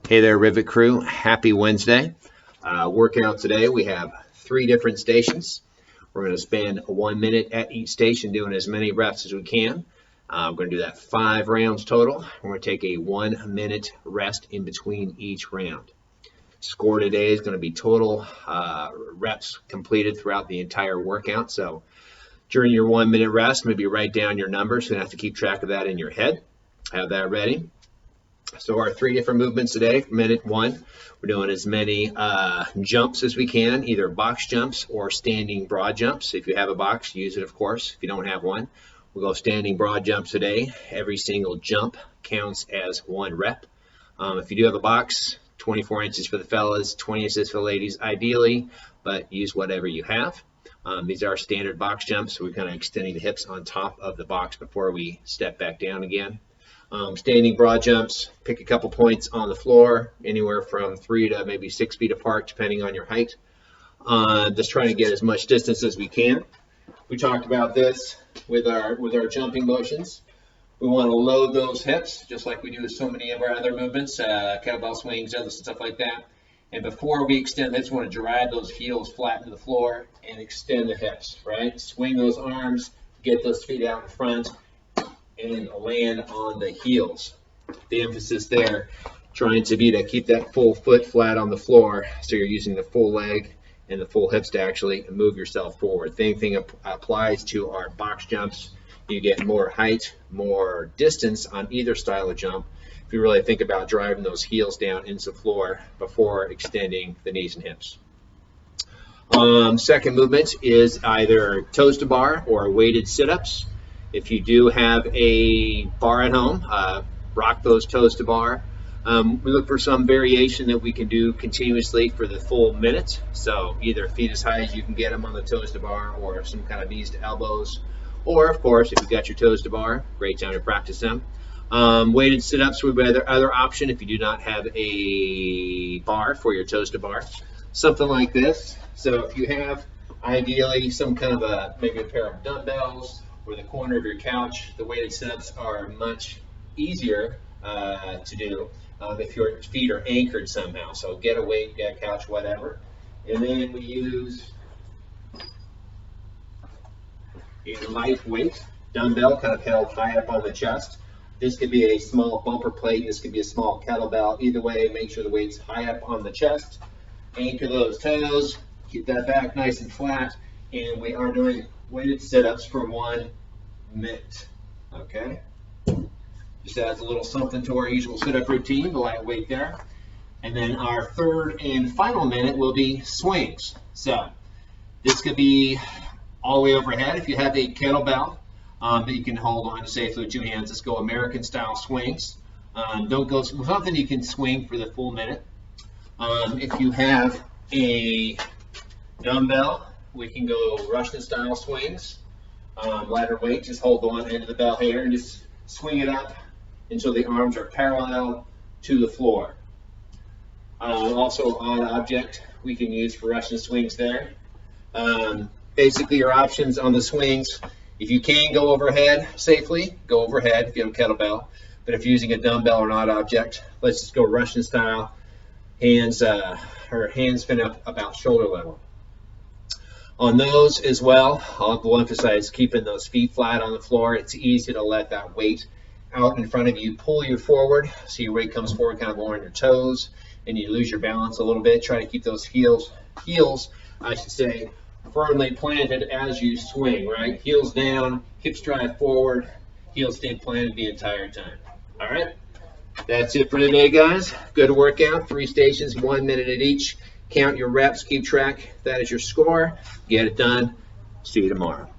Hey there, Rivet crew. Happy Wednesday. Workout today, we have 3 different stations. We're going to spend 1 minute at each station doing as many reps as we can. We're going to do that 5 rounds total. We're going to take a 1 minute rest in between each round. Score today is going to be total reps completed throughout the entire workout. So during your 1 minute rest, maybe write down your numbers. So you have to keep track of that in your head. Have that ready. So our 3 different movements today. Minute 1, we're doing as many jumps as we can, either box jumps or standing broad jumps. If you have a box, use it, of course. If you don't have one, we'll go standing broad jumps today. Every single jump counts as 1 rep. If you do have a box, 24 inches for the fellas, 20 inches for the ladies, ideally, but use whatever you have. These are standard box jumps, so we're kind of extending the hips on top of the box before we step back down again. Standing broad jumps, pick a couple points on the floor, anywhere from 3 to maybe 6 feet apart, depending on your height. Just trying to get as much distance as we can. We talked about this with our jumping motions. We want to load those hips, just like we do with so many of our other movements, kettlebell swings, other stuff like that. And before we extend the hips, we want to drive those heels flat into the floor and extend the hips, right? Swing those arms, get those feet out in front, and land on the heels. The emphasis there trying to be to keep that full foot flat on the floor, so you're using the full leg and the full hips to actually move yourself forward. Same thing applies to our box jumps. You get more height, more distance on either style of jump if you really think about driving those heels down into the floor before extending the knees and hips. Second movement is either toes to bar or weighted sit-ups. If you do have a bar at home, rock those toes to bar. We look for some variation that we can do continuously for the full minute. So either feet as high as you can get them on the toes to bar, or some kind of knees to elbows. Or, of course, if you've got your toes to bar, great time to practice them. Weighted sit-ups would be the other option if you do not have a bar for your toes to bar. Something like this. So if you have, ideally, some kind of maybe a pair of dumbbells, or the corner of your couch, the weighted sit-ups are much easier to do if your feet are anchored somehow. So get a weight, get a couch, whatever. And then we use a lightweight dumbbell kind of held high up on the chest. This could be a small bumper plate. This could be a small kettlebell. Either way, make sure the weight's high up on the chest. Anchor those toes. Keep that back nice and flat. And we are doing weighted sit-ups for 1 minute. Okay? Just adds a little something to our usual sit-up routine, the lightweight there. And then our third and final minute will be swings. So this could be all the way overhead. If you have a kettlebell that you can hold on to safely with 2 hands, let's go American style swings. Don't go something you can swing for the full minute. If you have a dumbbell, we can go Russian style swings. Lighter weight, just hold on end of the bell here and just swing it up until the arms are parallel to the floor. Also on object we can use for Russian swings there. Basically your options on the swings, if you can go overhead safely, go overhead if you have a kettlebell. But if you're using a dumbbell or an odd object, let's just go Russian style, hands fin up about shoulder level. On those as well, I'll emphasize keeping those feet flat on the floor. It's easy to let that weight out in front of you pull you forward, so your weight comes forward kind of more on your toes, and you lose your balance a little bit. Try to keep those heels, I should say, firmly planted as you swing, right? Heels down, hips drive forward, heels stay planted the entire time. All right? That's it for today, guys. Good workout, 3 stations, 1 minute at each. Count your reps, keep track. That is your score. Get it done. See you tomorrow.